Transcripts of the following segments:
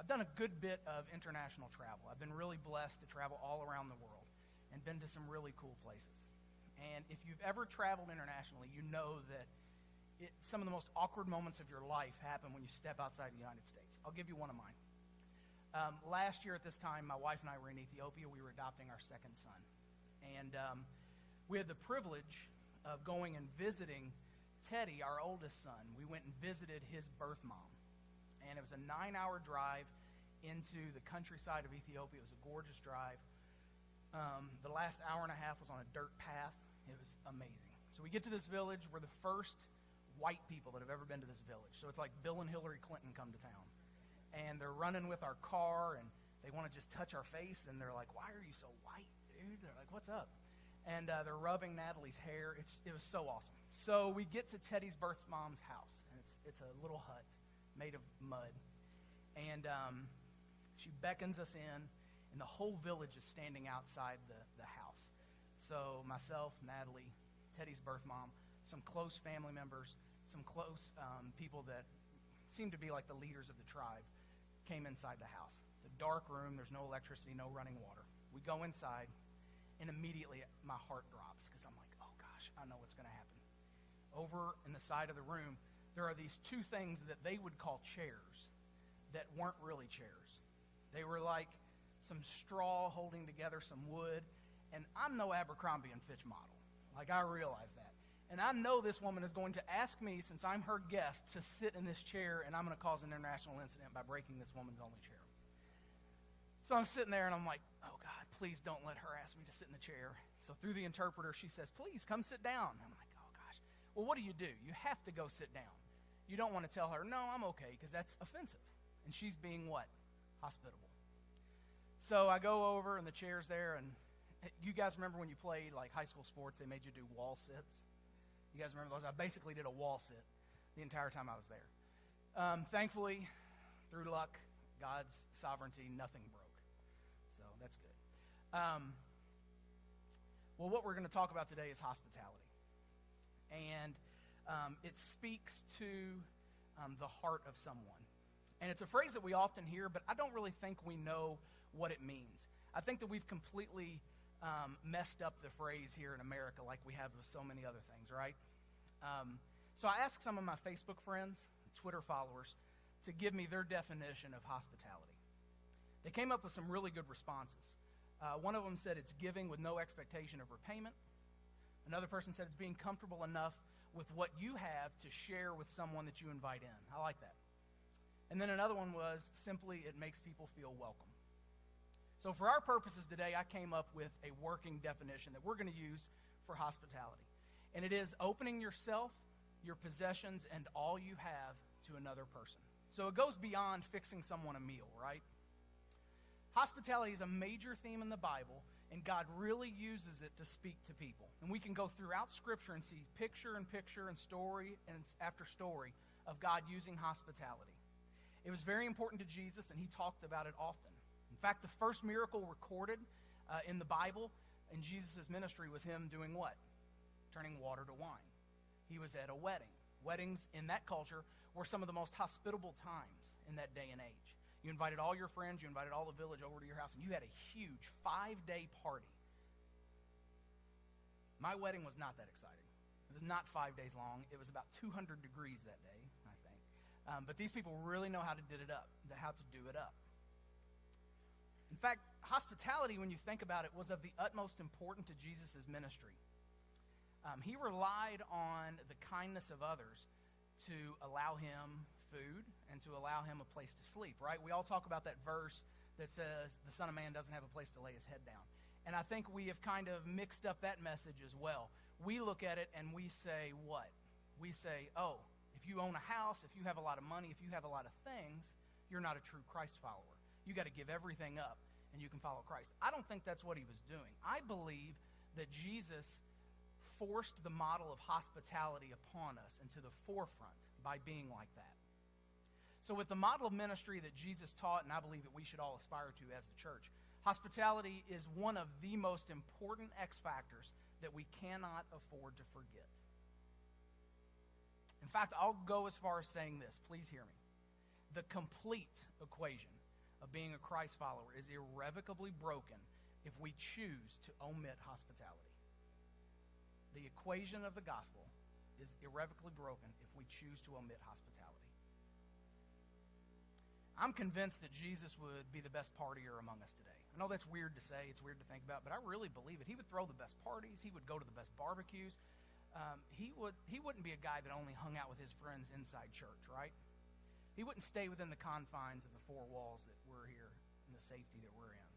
I've done a good bit of international travel. I've been really blessed to travel all around the world and been to some really cool places. And if you've ever traveled internationally, you know that some of the most awkward moments of your life happen when you step outside the United States. I'll give you one of mine. Last year at this time, my wife and I were in Ethiopia. We were adopting our second son. And we had the privilege of going and visiting Teddy, our oldest son. We went and visited his birth mom. And it was a 9-hour drive into the countryside of Ethiopia. It was a gorgeous drive. The last hour and a half was on a dirt path. It was amazing. So we get to this village. We're the first white people that have ever been to this village. So it's like Bill and Hillary Clinton come to town. And they're running with our car, and they want to just touch our face. And they're like, "Why are you so white, dude?" They're like, "What's up?" And they're rubbing Natalie's hair. It was so awesome. So we get to Teddy's birth mom's house. And it's a little hut made of mud. And she beckons us in, and the whole village is standing outside the house. So myself, Natalie, Teddy's birth mom, some close family members, some close people that seem to be like the leaders of the tribe came inside the house. It's a dark room. There's no electricity, no running water. We go inside, and immediately my heart drops because I'm like, oh gosh, I know what's going to happen. Over in the side of the room, there are these two things that they would call chairs that weren't really chairs. They were like some straw holding together some wood, and I'm no Abercrombie and Fitch model. Like, I realize that. And I know this woman is going to ask me, since I'm her guest, to sit in this chair, and I'm going to cause an international incident by breaking this woman's only chair. So I'm sitting there, and I'm like, oh, God, please don't let her ask me to sit in the chair. So through the interpreter, she says, please, come sit down. I'm like, oh, gosh. Well, what do? You have to go sit down. You don't want to tell her, no, I'm okay, because that's offensive. And she's being what? Hospitable. So I go over, and the chair's there, and you guys remember when you played like high school sports, they made you do wall sits? You guys remember those? I basically did a wall sit the entire time I was there. Thankfully, through luck, God's sovereignty, nothing broke. So that's good. Well, what we're going to talk about today is hospitality. And it speaks to the heart of someone. And it's a phrase that we often hear, but I don't really think we know what it means. I think that we've completely messed up the phrase here in America like we have with so many other things, right? So I asked some of my Facebook friends, Twitter followers, to give me their definition of hospitality. They came up with some really good responses. One of them said it's giving with no expectation of repayment. Another person said it's being comfortable enough with what you have to share with someone that you invite in. I like that. And then another one was simply it makes people feel welcome. So for our purposes today, I came up with a working definition that we're going to use for hospitality. And it is opening yourself, your possessions, and all you have to another person. So it goes beyond fixing someone a meal, right? Hospitality is a major theme in the Bible, and God really uses it to speak to people. And we can go throughout Scripture and see picture and story and after story of God using hospitality. It was very important to Jesus, and he talked about it often. In fact, the first miracle recorded in the Bible in Jesus' ministry was him doing what? Turning water to wine. He was at a wedding. Weddings in that culture were some of the most hospitable times in that day and age. You invited all your friends, you invited all the village over to your house, and you had a huge 5-day party. My wedding was not that exciting. It was not 5 days long. It was about 200 degrees that day, I think. But these people really know how to do it up. In fact, hospitality, when you think about it, was of the utmost importance to Jesus' ministry. He relied on the kindness of others to allow him food and to allow him a place to sleep, right? We all talk about that verse that says the Son of Man doesn't have a place to lay his head down. And I think we have kind of mixed up that message as well. We look at it and we say what? We say, oh, if you own a house, if you have a lot of money, if you have a lot of things, you're not a true Christ follower. You got to give everything up and you can follow Christ. I don't think that's what he was doing. I believe that Jesus forced the model of hospitality upon us into the forefront by being like that. So with the model of ministry that Jesus taught, and I believe that we should all aspire to as the church, hospitality is one of the most important X factors that we cannot afford to forget. In fact, I'll go as far as saying this. Please hear me. The complete equation of being a Christ follower is irrevocably broken if we choose to omit hospitality. The equation of the gospel is irrevocably broken if we choose to omit hospitality. I'm convinced that Jesus would be the best partier among us today. I know that's weird to say, it's weird to think about, but I really believe it. He would throw the best parties. He would go to the best barbecues. He wouldn't be a guy that only hung out with his friends inside church, right? He wouldn't stay within the confines of the four walls that we're here and the safety that we're in.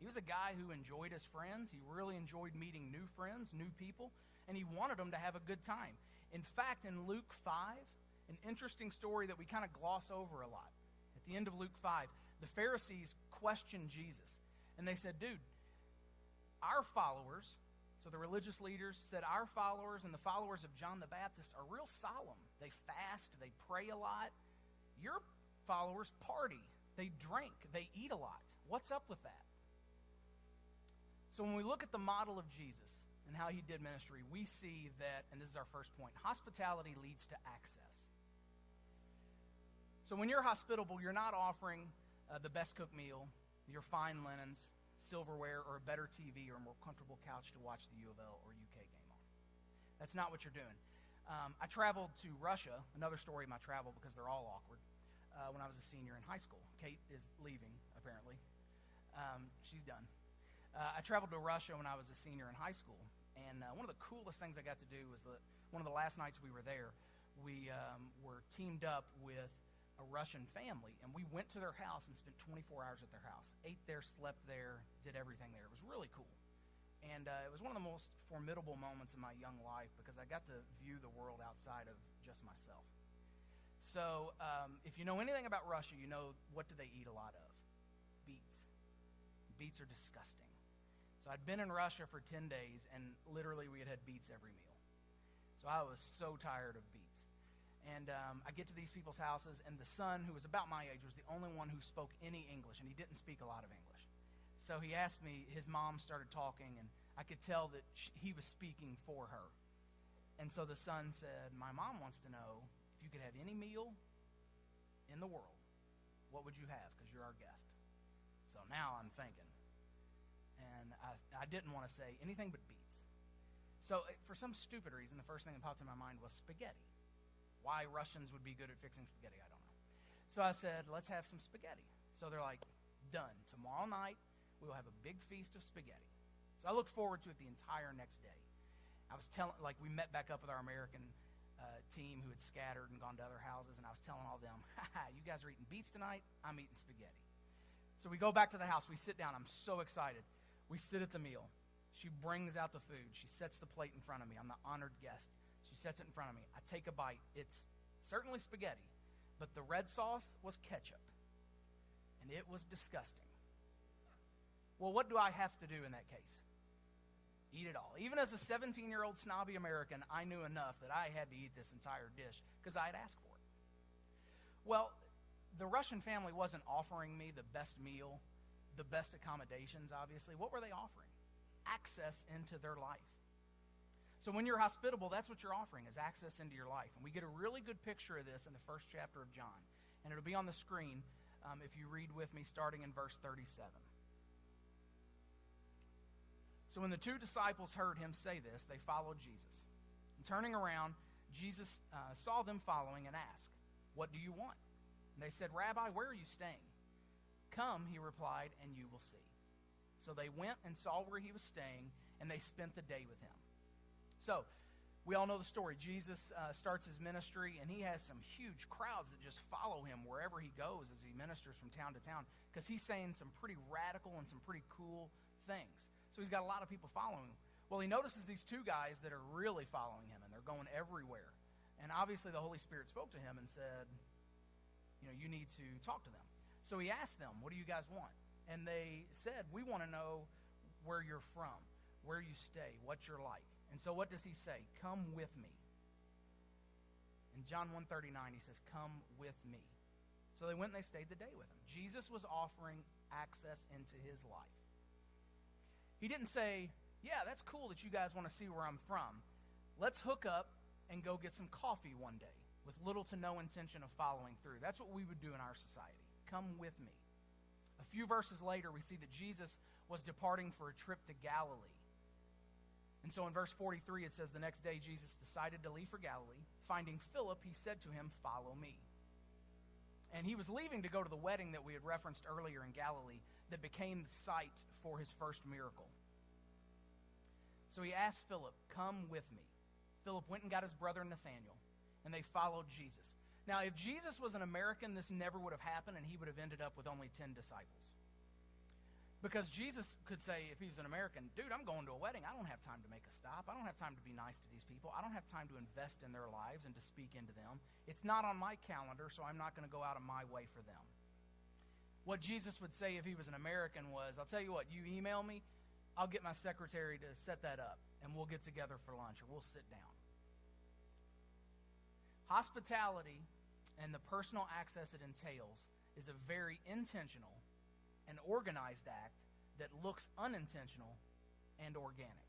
He was a guy who enjoyed his friends. He really enjoyed meeting new friends, new people, and he wanted them to have a good time. In fact, in Luke 5, an interesting story that we kind of gloss over a lot. At the end of Luke 5, the Pharisees questioned Jesus, and they said, dude, our followers, so the religious leaders said, our followers and the followers of John the Baptist are real solemn. They fast, they pray a lot. Your followers party, they drink, they eat a lot. What's up with that? So when we look at the model of Jesus and how he did ministry, we see that, and this is our first point, hospitality leads to access. So when you're hospitable, you're not offering the best cooked meal, your fine linens, silverware, or a better TV or a more comfortable couch to watch the U of L or UK game on. That's not what you're doing. I traveled to Russia, another story of my travel because they're all awkward, when I was a senior in high school. Kate is leaving, apparently. She's done. I traveled to Russia when I was a senior in high school, and one of the coolest things I got to do was one of the last nights we were there, we were teamed up with a Russian family, and we went to their house and spent 24 hours at their house. Ate there, slept there, did everything there. It was really cool. And it was one of the most formidable moments in my young life because I got to view the world outside of just myself. So if you know anything about Russia, you know what do they eat a lot of? Beets. Beets are disgusting. So I'd been in Russia for 10 days, and literally we had beets every meal. So I was so tired of beets. And I get to these people's houses, and the son, who was about my age, was the only one who spoke any English, and he didn't speak a lot of English. So he asked me, his mom started talking, and I could tell that he was speaking for her. And so the son said, my mom wants to know if you could have any meal in the world, what would you have? Because you're our guest. So now I'm thinking. And I didn't want to say anything but beets. So for some stupid reason, the first thing that popped in my mind was spaghetti. Why Russians would be good at fixing spaghetti, I don't know. So I said, let's have some spaghetti. So they're like, done. Tomorrow night, we will have a big feast of spaghetti. So I looked forward to it the entire next day. I was we met back up with our American team who had scattered and gone to other houses, and I was telling all of them, you guys are eating beets tonight, I'm eating spaghetti. So we go back to the house, we sit down, I'm so excited. We sit at the meal. She brings out the food. She sets the plate in front of me. I'm the honored guest. She sets it in front of me. I take a bite. It's certainly spaghetti, but the red sauce was ketchup, and it was disgusting. Well, what do I have to do in that case? Eat it all. Even as a 17-year-old snobby American, I knew enough that I had to eat this entire dish because I had asked for it. Well, the Russian family wasn't offering me the best meal, the best accommodations, obviously. What were they offering? Access into their life. So when you're hospitable, that's what you're offering, is access into your life. And we get a really good picture of this in the first chapter of John. And it'll be on the screen if you read with me starting in verse 37. So when the two disciples heard him say this, they followed Jesus. And turning around, Jesus saw them following and asked, what do you want? And they said, Rabbi, where are you staying? Come, he replied, and you will see. So they went and saw where he was staying, and they spent the day with him. So, we all know the story. Jesus starts his ministry, and he has some huge crowds that just follow him wherever he goes as he ministers from town to town, because he's saying some pretty radical and some pretty cool things. So he's got a lot of people following him. Well, he notices these two guys that are really following him, and they're going everywhere. And obviously the Holy Spirit spoke to him and said, you need to talk to them. So he asked them, what do you guys want? And they said, we want to know where you're from, where you stay, what you're like. And so what does he say? Come with me. In John 1:39, he says, come with me. So they went and they stayed the day with him. Jesus was offering access into his life. He didn't say, yeah, that's cool that you guys want to see where I'm from. Let's hook up and go get some coffee one day with little to no intention of following through. That's what we would do in our society. Come with me. A few verses later, we see that Jesus was departing for a trip to Galilee. And so in verse 43, it says, the next day Jesus decided to leave for Galilee. Finding Philip, he said to him, "Follow me." And he was leaving to go to the wedding that we had referenced earlier in Galilee that became the site for his first miracle. So he asked Philip, "Come with me." Philip went and got his brother Nathanael, and they followed Jesus. Now, if Jesus was an American, this never would have happened, and he would have ended up with only 10 disciples. Because Jesus could say, if he was an American, "Dude, I'm going to a wedding. I don't have time to make a stop. I don't have time to be nice to these people. I don't have time to invest in their lives and to speak into them. It's not on my calendar, so I'm not going to go out of my way for them." What Jesus would say if he was an American was, "I'll tell you what, you email me, I'll get my secretary to set that up, and we'll get together for lunch, or we'll sit down." Hospitality and the personal access it entails is a very intentional and organized act that looks unintentional and organic.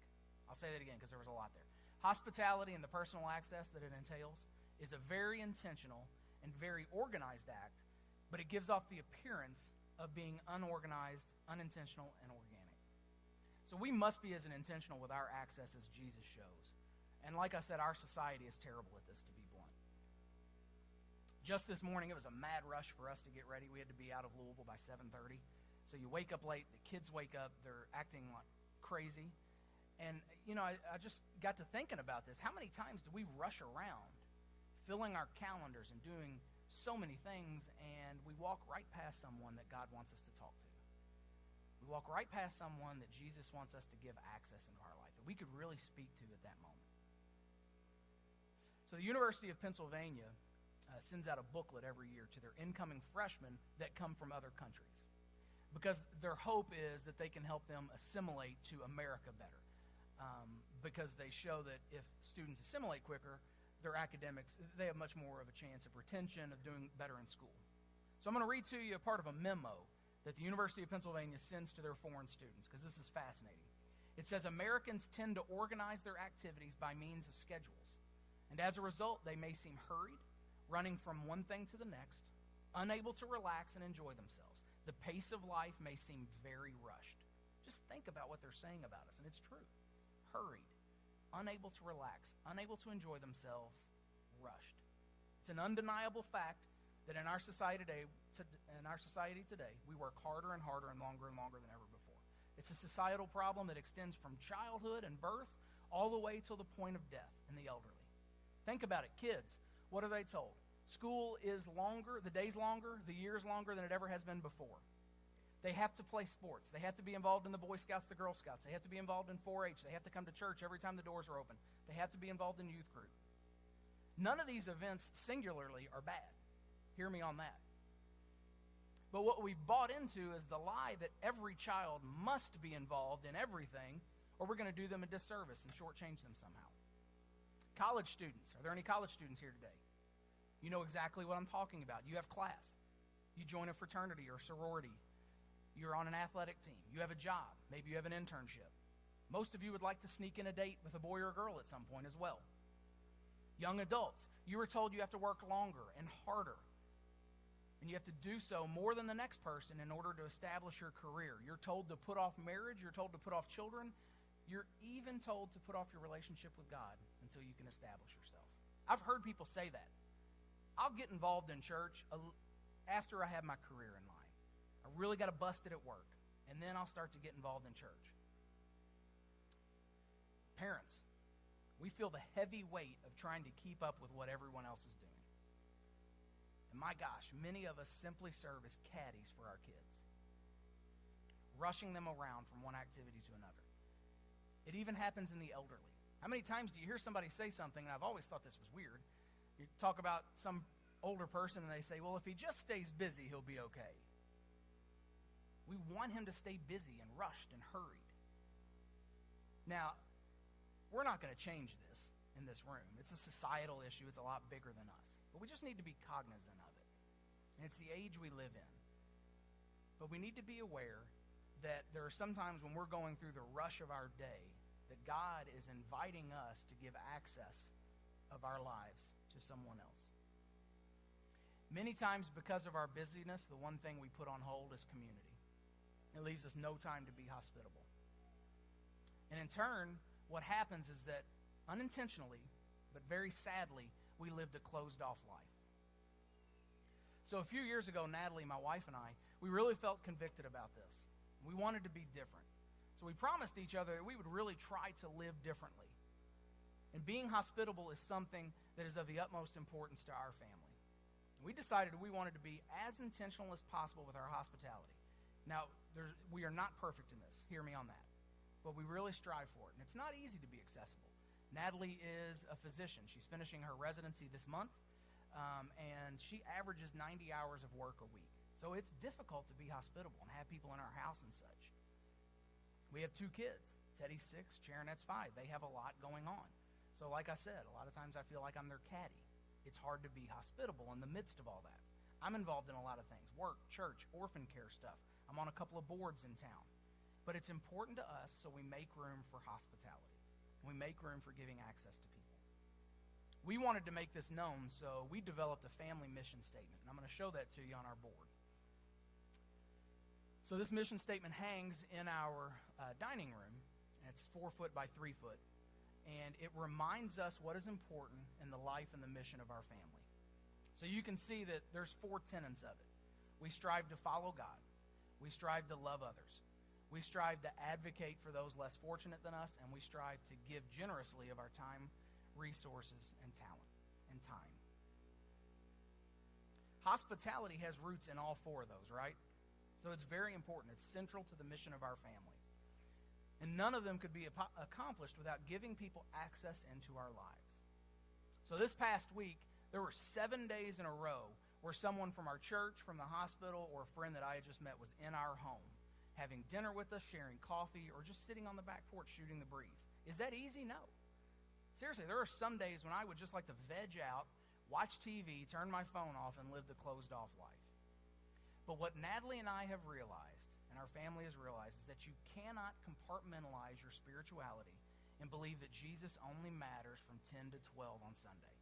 I'll say that again because there was a lot there. Hospitality and the personal access that it entails is a very intentional and very organized act, but it gives off the appearance of being unorganized, unintentional, and organic. So we must be as intentional with our access as Jesus shows. And like I said, our society is terrible at this, to be blunt. Just this morning, it was a mad rush for us to get ready. We had to be out of Louisville by 7:30. So you wake up late, the kids wake up, they're acting like crazy. And, I just got to thinking about this. How many times do we rush around, filling our calendars and doing so many things, and we walk right past someone that God wants us to talk to? We walk right past someone that Jesus wants us to give access into our life, that we could really speak to at that moment. So the University of Pennsylvania sends out a booklet every year to their incoming freshmen that come from other countries, because their hope is that they can help them assimilate to America better. Because they show that if students assimilate quicker, their academics, they have much more of a chance of retention, of doing better in school. So I'm going to read to you a part of a memo that the University of Pennsylvania sends to their foreign students, because this is fascinating. It says, "Americans tend to organize their activities by means of schedules, and as a result, they may seem hurried, running from one thing to the next, unable to relax and enjoy themselves. The pace of life may seem very rushed." Just think about what they're saying about us, and it's true. Hurried, unable to relax, unable to enjoy themselves, rushed. It's an undeniable fact that in our society today, we work harder and harder and longer than ever before. It's a societal problem that extends from childhood and birth all the way till the point of death in the elderly. Think about it. Kids, what are they told? School is longer, the day's longer, the year's longer than it ever has been before. They have to play sports. They have to be involved in the Boy Scouts, the Girl Scouts. They have to be involved in 4-H. They have to come to church every time the doors are open. They have to be involved in youth group. None of these events singularly are bad. Hear me on that. But what we've bought into is the lie that every child must be involved in everything, or we're going to do them a disservice and shortchange them somehow. College students. Are there any college students here today? You know exactly what I'm talking about. You have class. You join a fraternity or sorority. You're on an athletic team. You have a job. Maybe you have an internship. Most of you would like to sneak in a date with a boy or a girl at some point as well. Young adults, you were told you have to work longer and harder. And you have to do so more than the next person in order to establish your career. You're told to put off marriage. You're told to put off children. You're even told to put off your relationship with God until you can establish yourself. I've heard people say that. I'll get involved in church after I have my career in mind. I really got to bust it at work, and then I'll start to get involved in church. Parents, we feel the heavy weight of trying to keep up with what everyone else is doing. And my gosh, many of us simply serve as caddies for our kids, rushing them around from one activity to another. It even happens in the elderly. How many times do you hear somebody say something, and I've always thought this was weird. You talk about some older person, and they say, "Well, if he just stays busy, he'll be okay." We want him to stay busy and rushed and hurried. Now, we're not going to change this in this room. It's a societal issue. It's a lot bigger than us. But we just need to be cognizant of it. And it's the age we live in. But we need to be aware that there are some times when we're going through the rush of our day that God is inviting us to give access of our lives to someone else. Many times because of our busyness, the one thing we put on hold is community. It leaves us no time to be hospitable. And in turn, what happens is that unintentionally, but very sadly, we lived a closed-off life. So a few years ago, Natalie, my wife, and I, we really felt convicted about this. We wanted to be different. So we promised each other that we would really try to live differently. And being hospitable is something that is of the utmost importance to our family. We decided we wanted to be as intentional as possible with our hospitality. Now, we are not perfect in this. Hear me on that. But we really strive for it. And it's not easy to be accessible. Natalie is a physician. She's finishing her residency this month, and she averages 90 hours of work a week. So it's difficult to be hospitable and have people in our house and such. We have 2 kids. Teddy's 6, Sharonette's 5. They have a lot going on. So like I said, a lot of times I feel like I'm their caddy. It's hard to be hospitable in the midst of all that. I'm involved in a lot of things: work, church, orphan care stuff. I'm on a couple of boards in town. But it's important to us, so we make room for hospitality. We make room for giving access to people. We wanted to make this known, so we developed a family mission statement. And I'm going to show that to you on our board. So this mission statement hangs in our dining room. And it's 4 foot by 3 foot. And it reminds us what is important in the life and the mission of our family. So you can see that there's 4 tenets of it. We strive to follow God. We strive to love others. We strive to advocate for those less fortunate than us, and we strive to give generously of our time, resources, and talent, and time. Hospitality has roots in all 4 of those, right? So it's very important. It's central to the mission of our family. And none of them could be accomplished without giving people access into our lives. So this past week, there were 7 days in a row where someone from our church, from the hospital, or a friend that I had just met was in our home, having dinner with us, sharing coffee, or just sitting on the back porch shooting the breeze. Is that easy? No. Seriously, there are some days when I would just like to veg out, watch TV, turn my phone off, and live the closed-off life. But what Natalie and I have realized, and our family has realized, is that you cannot compartmentalize your spirituality and believe that Jesus only matters from 10 to 12 on Sunday.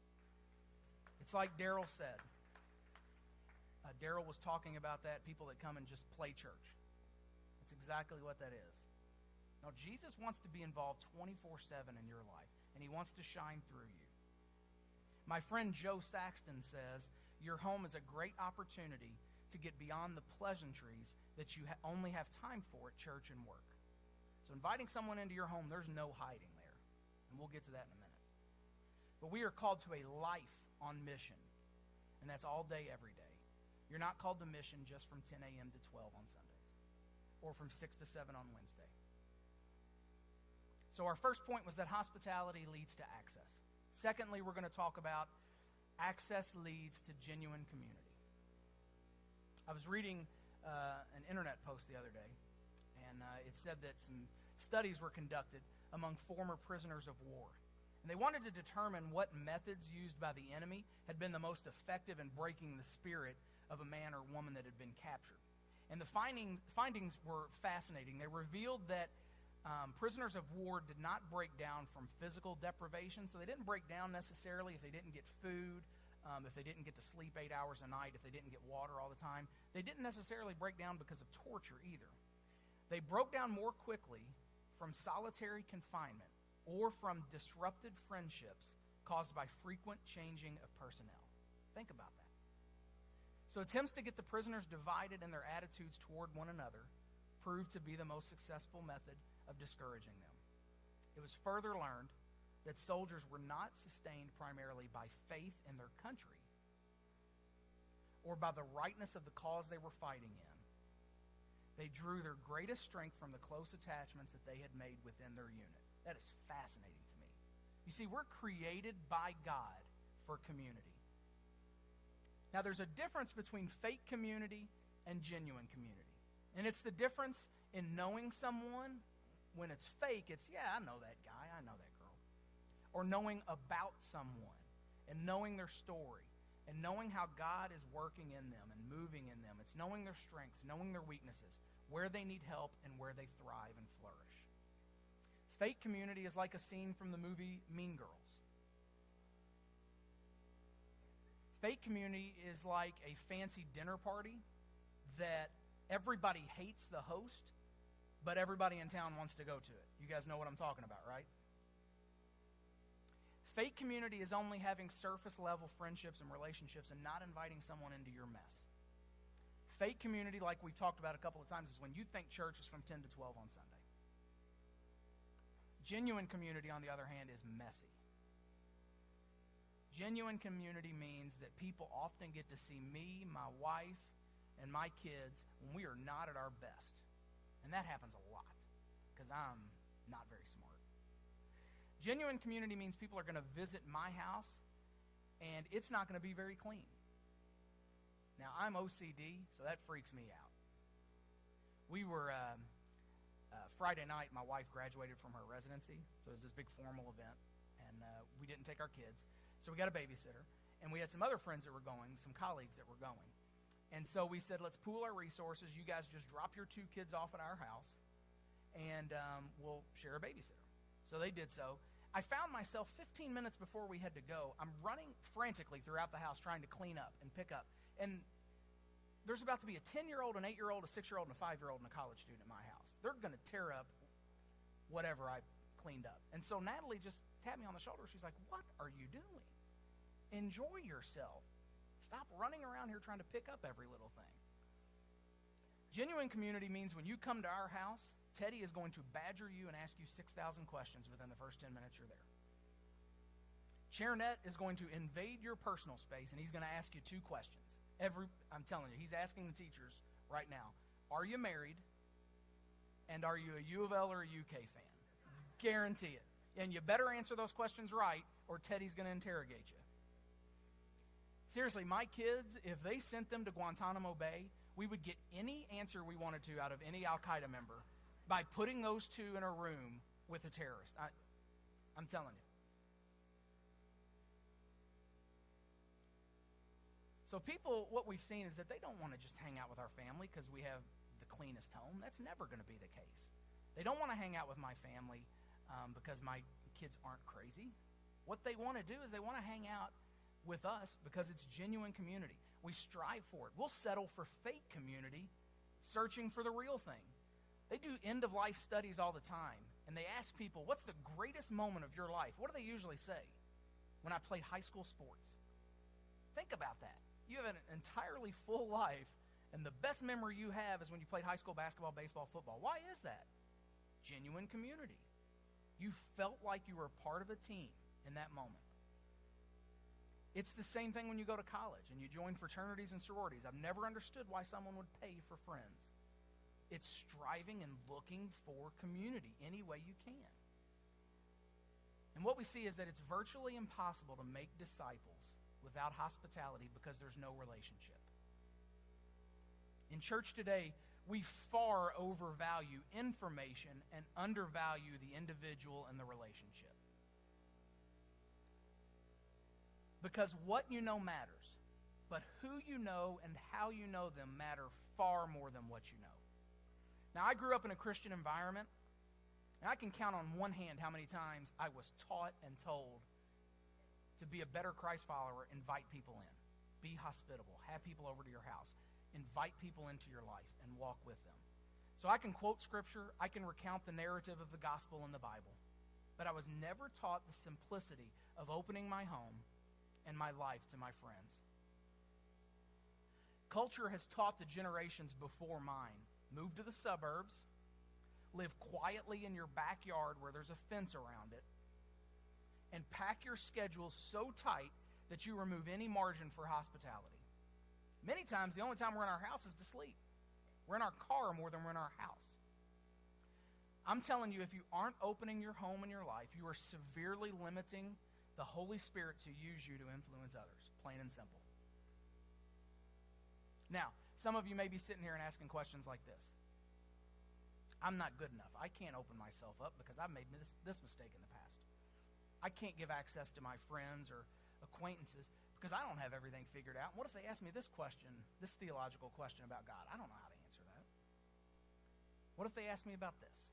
It's like Daryl said. Daryl was talking about that, people that come and just play church. That's exactly what that is. Now, Jesus wants to be involved 24/7 in your life, and he wants to shine through you. My friend Joe Saxton says, your home is a great opportunity to get beyond the pleasantries that you only have time for at church and work. So inviting someone into your home, there's no hiding there. And we'll get to that in a minute. But we are called to a life on mission. And that's all day, every day. You're not called to mission just from 10 a.m. to 12 on Sundays. Or from 6 to 7 on Wednesday. So our first point was that hospitality leads to access. Secondly, we're going to talk about access leads to genuine community. I was reading an internet post the other day, and it said that some studies were conducted among former prisoners of war. And they wanted to determine what methods used by the enemy had been the most effective in breaking the spirit of a man or woman that had been captured. And the findings were fascinating. They revealed that prisoners of war did not break down from physical deprivation, so they didn't break down necessarily if they didn't get food, if they didn't get to sleep 8 hours a night, if they didn't get water all the time. They didn't necessarily break down because of torture either. They broke down more quickly from solitary confinement or from disrupted friendships caused by frequent changing of personnel. Think about that. So attempts to get the prisoners divided in their attitudes toward one another proved to be the most successful method of discouraging them. It was further learned that soldiers were not sustained primarily by faith in their country or by the rightness of the cause they were fighting in. They drew their greatest strength from the close attachments that they had made within their unit. That is fascinating to me. You see, we're created by God for community. Now, there's a difference between fake community and genuine community. And it's the difference in knowing someone. When it's fake, it's, yeah, I know that guy, I know that girl. Or knowing about someone and knowing their story and knowing how God is working in them and moving in them. It's knowing their strengths, knowing their weaknesses, where they need help and where they thrive and flourish. Fake community is like a scene from the movie Mean Girls. Fake community is like a fancy dinner party that Everybody hates the host, but everybody in town wants to go to it. You guys know what I'm talking about, right? Fake community is only having surface-level friendships and relationships and not inviting someone into your mess. Fake community, like we've talked about a couple of times, is when you think church is from 10 to 12 on Sunday. Genuine community, on the other hand, is messy. Genuine community means that people often get to see me, my wife, and my kids when we are not at our best. And that happens a lot because I'm not very smart. Genuine community means people are going to visit my house and it's not going to be very clean. Now, I'm OCD, so that freaks me out. We were, Friday night, my wife graduated from her residency, so it was this big formal event, and we didn't take our kids. So we got a babysitter, and we had some other friends that were going, some colleagues that were going. And so we said, let's pool our resources. You guys just drop your 2 kids off at our house, and we'll share a babysitter. So they did so. I found myself 15 minutes before we had to go, I'm running frantically throughout the house trying to clean up and pick up. And there's about to be a 10-year-old, an 8-year-old, a 6-year-old, and a 5-year-old, and a college student at my house. They're going to tear up whatever I cleaned up. And so Natalie just tapped me on the shoulder. She's like, what are you doing? Enjoy yourself. Stop running around here trying to pick up every little thing. Genuine community means when you come to our house, Teddy is going to badger you and ask you 6,000 questions within the first 10 minutes you're there. Chairnet is going to invade your personal space, and he's going to ask you 2 questions. I'm telling you, he's asking the teachers right now, are you married? And are you a U of L or a UK fan? Guarantee it. And you better answer those questions right, or Teddy's going to interrogate you. Seriously, my kids, if they sent them to Guantanamo Bay, we would get any answer we wanted to out of any Al-Qaeda member by putting those 2 in a room with a terrorist. I'm telling you. So people, what we've seen is that they don't want to just hang out with our family because we have the cleanest home. That's never going to be the case. They don't want to hang out with my family because my kids aren't crazy. What they want to do is they want to hang out with us because it's genuine community. We strive for it. We'll settle for fake community, searching for the real thing. They do end-of-life studies all the time, and they ask people, what's the greatest moment of your life? What do they usually say? When I played high school sports. Think about that. You have an entirely full life, and the best memory you have is when you played high school basketball, baseball, football. Why is that? Genuine community. You felt like you were part of a team in that moment. It's the same thing when you go to college and you join fraternities and sororities. I've never understood why someone would pay for friends. It's striving and looking for community any way you can. And what we see is that it's virtually impossible to make disciples without hospitality because there's no relationship. In church today, we far overvalue information and undervalue the individual and the relationship. Because what you know matters, but who you know and how you know them matter far more than what you know. Now, I grew up in a Christian environment, and I can count on one hand how many times I was taught and told to be a better Christ follower, invite people in. Be hospitable. Have people over to your house. Invite people into your life and walk with them. So I can quote Scripture. I can recount the narrative of the gospel in the Bible. But I was never taught the simplicity of opening my home and my life to my friends. Culture has taught the generations before mine, move to the suburbs, live quietly in your backyard where there's a fence around it, and pack your schedule so tight that you remove any margin for hospitality. Many times, the only time we're in our house is to sleep. We're in our car more than we're in our house. I'm telling you, if you aren't opening your home and your life, you are severely limiting the Holy Spirit to use you to influence others, plain and simple. Now, some of you may be sitting here and asking questions like this. I'm not good enough. I can't open myself up because I've made this mistake in the past. I can't give access to my friends or acquaintances because I don't have everything figured out. And what if they ask me this question, this theological question about God? I don't know how to answer that. What if they ask me about this?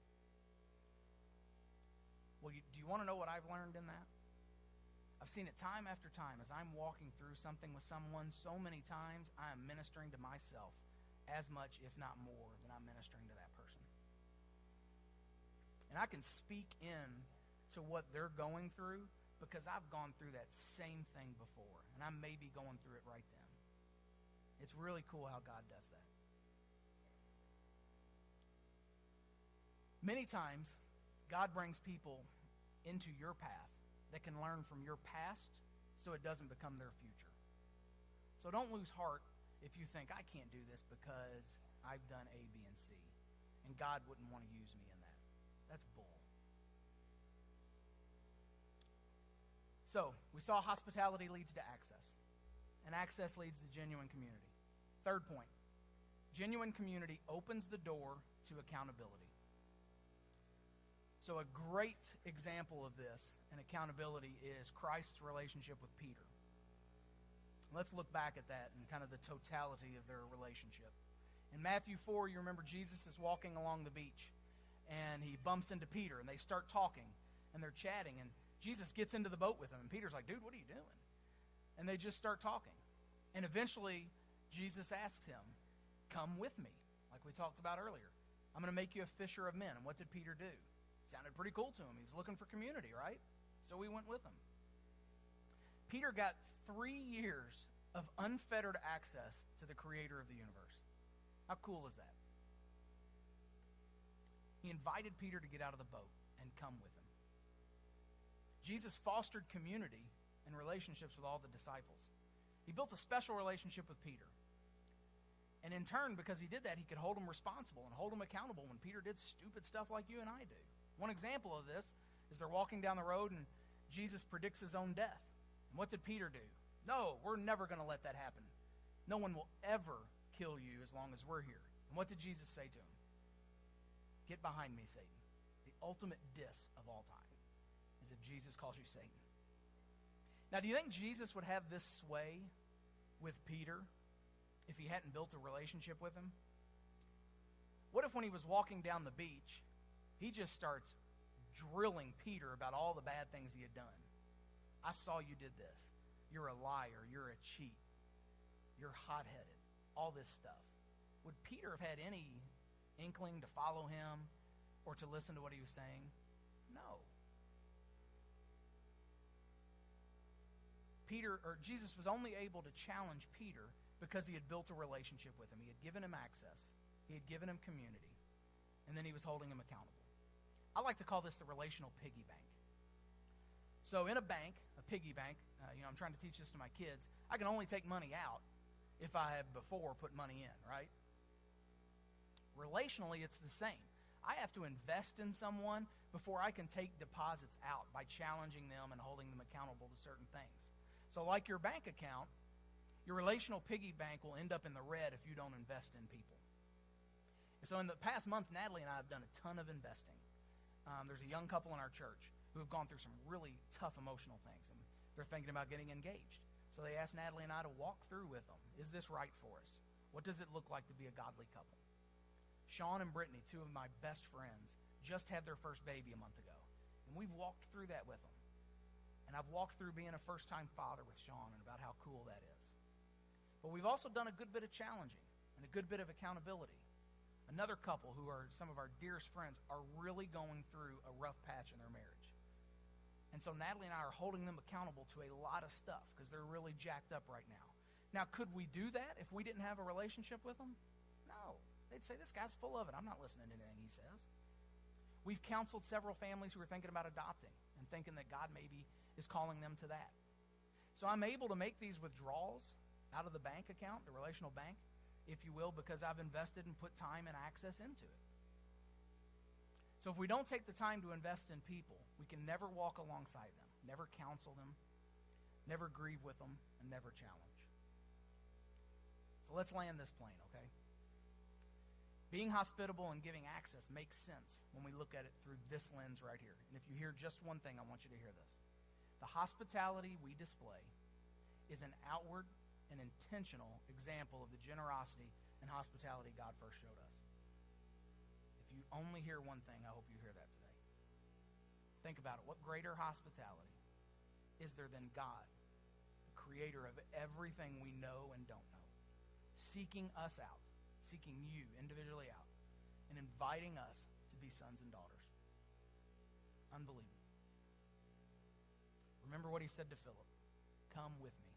Well, do you want to know what I've learned in that? I've seen it time after time as I'm walking through something with someone. So many times I am ministering to myself as much, if not more, than I'm ministering to that person. And I can speak in to what they're going through because I've gone through that same thing before, and I may be going through it right then. It's really cool how God does that. Many times, God brings people into your path that can learn from your past so it doesn't become their future. So don't lose heart if you think, I can't do this because I've done A, B, and C, and God wouldn't want to use me in that. That's bull. So, we saw hospitality leads to access, and access leads to genuine community. Third point, genuine community opens the door to accountability. So a great example of this and accountability is Christ's relationship with Peter. Let's look back at that and kind of the totality of their relationship. In Matthew 4, you remember Jesus is walking along the beach, and he bumps into Peter, and they start talking, and they're chatting, and Jesus gets into the boat with him, and Peter's like, dude, what are you doing? And they just start talking. And eventually, Jesus asks him, come with me, like we talked about earlier. I'm going to make you a fisher of men. And what did Peter do? Sounded pretty cool to him. He was looking for community, right? So we went with him. Peter got 3 years of unfettered access to the creator of the universe. How cool is that? He invited Peter to get out of the boat and come with him. Jesus fostered community and relationships with all the disciples. He built a special relationship with Peter. And in turn, because he did that, he could hold him responsible and hold him accountable when Peter did stupid stuff like you and I do. One example of this is they're walking down the road and Jesus predicts his own death. And what did Peter do? No, we're never going to let that happen. No one will ever kill you as long as we're here. And what did Jesus say to him? Get behind me, Satan. The ultimate diss of all time is if Jesus calls you Satan. Now, do you think Jesus would have this sway with Peter if he hadn't built a relationship with him? What if when he was walking down the beach, he just starts drilling Peter about all the bad things he had done? I saw you did this. You're a liar. You're a cheat. You're hot-headed. All this stuff. Would Peter have had any inkling to follow him or to listen to what he was saying? No. Jesus was only able to challenge Peter because he had built a relationship with him. He had given him access. He had given him community. And then he was holding him accountable. I like to call this the relational piggy bank. So in a bank, a piggy bank, I'm trying to teach this to my kids, I can only take money out if I have before put money in, right? Relationally, it's the same. I have to invest in someone before I can take deposits out by challenging them and holding them accountable to certain things. So like your bank account, your relational piggy bank will end up in the red if you don't invest in people. And so in the past month, Natalie and I have done a ton of investing. There's a young couple in our church who have gone through some really tough emotional things, and they're thinking about getting engaged. So they asked Natalie and I to walk through with them. Is this right for us? What does it look like to be a godly couple? Sean and Brittany, two of my best friends, just had their first baby a month ago, and we've walked through that with them. And I've walked through being a first-time father with Sean and about how cool that is. But we've also done a good bit of challenging and a good bit of accountability. Another couple who are some of our dearest friends are really going through a rough patch in their marriage. And so Natalie and I are holding them accountable to a lot of stuff because they're really jacked up right now. Now, could we do that if we didn't have a relationship with them? No. They'd say, this guy's full of it. I'm not listening to anything he says. We've counseled several families who are thinking about adopting and thinking that God maybe is calling them to that. So I'm able to make these withdrawals out of the bank account, the relational bank, if you will, because I've invested and put time and access into it. So if we don't take the time to invest in people, we can never walk alongside them, never counsel them, never grieve with them, and never challenge. So let's land this plane, okay? Being hospitable and giving access makes sense when we look at it through this lens right here. And if you hear just one thing, I want you to hear this. The hospitality we display is an outward and intentional example of the generosity and hospitality God first showed us. If you only hear one thing, I hope you hear that today. Think about it. What greater hospitality is there than God, the creator of everything we know and don't know, seeking us out, seeking you individually out and inviting us to be sons and daughters. Unbelievable. Remember what he said to Philip. Come with me.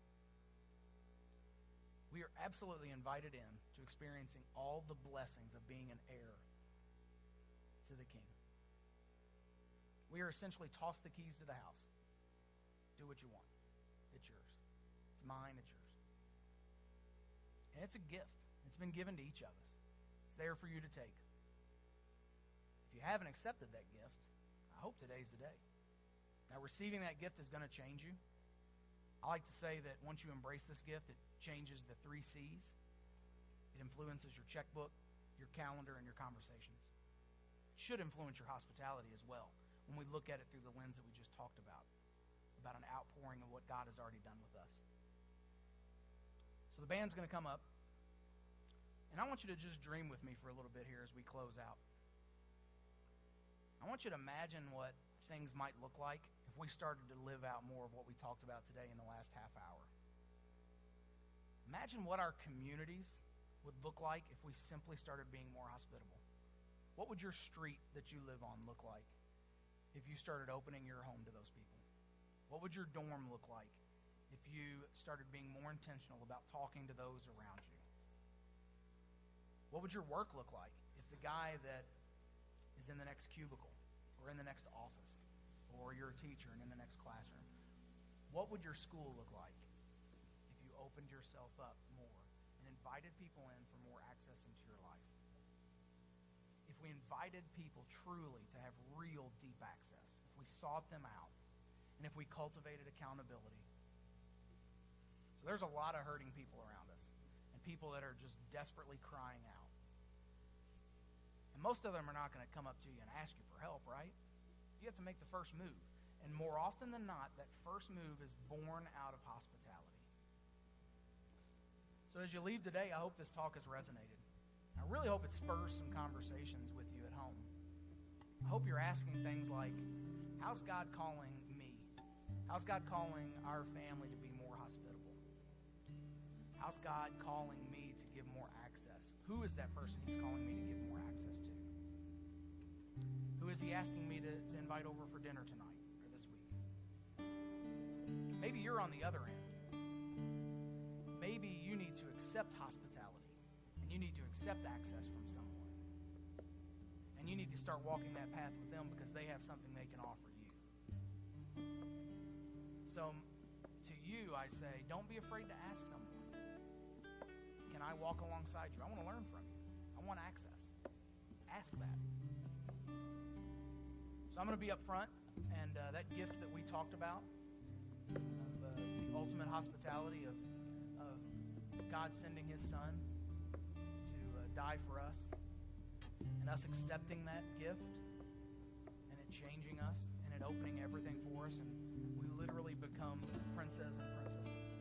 We are absolutely invited in to experiencing all the blessings of being an heir to the King. We are essentially tossed the keys to the house. Do what you want. It's yours. It's mine. It's yours. And it's a gift. It's been given to each of us. It's there for you to take. If you haven't accepted that gift, I hope today's the day. Now, receiving that gift is going to change you. I like to say that once you embrace this gift, it changes the 3 C's. It influences your checkbook, your calendar, and your conversations. It should influence your hospitality as well when we look at it through the lens that we just talked about an outpouring of what God has already done with us. So the band's going to come up, and I want you to just dream with me for a little bit here as we close out. I want you to imagine what things might look like if we started to live out more of what we talked about today in the last half hour. Imagine what our communities would look like if we simply started being more hospitable. What would your street that you live on look like if you started opening your home to those people? What would your dorm look like if you started being more intentional about talking to those around you? What would your work look like if the guy that is in the next cubicle or in the next office, or you're a teacher and in the next classroom? What would your school look like if you opened yourself up more and invited people in for more access into your life? If we invited people truly to have real deep access, if we sought them out, and if we cultivated accountability. So there's a lot of hurting people around us, and people that are just desperately crying out. And most of them are not going to come up to you and ask you for help, right? You have to make the first move. And more often than not, that first move is born out of hospitality. So as you leave today, I hope this talk has resonated. I really hope it spurs some conversations with you at home. I hope you're asking things like, how's God calling me? How's God calling our family to be more hospitable? How's God calling me to give more access? Who is that person he's calling me to give more access to? Who is he asking me to invite over for dinner tonight or this week? Maybe you're on the other end. Maybe you need to accept hospitality, and you need to accept access from someone. And you need to start walking that path with them because they have something they can offer you. So to you, I say, don't be afraid to ask someone. Can I walk alongside you? I want to learn from you. I want access. Ask that. So I'm going to be up front, and that gift that we talked about, of the ultimate hospitality of God sending his son to die for us, and us accepting that gift, and it changing us, and it opening everything for us, and we literally become princes and princesses.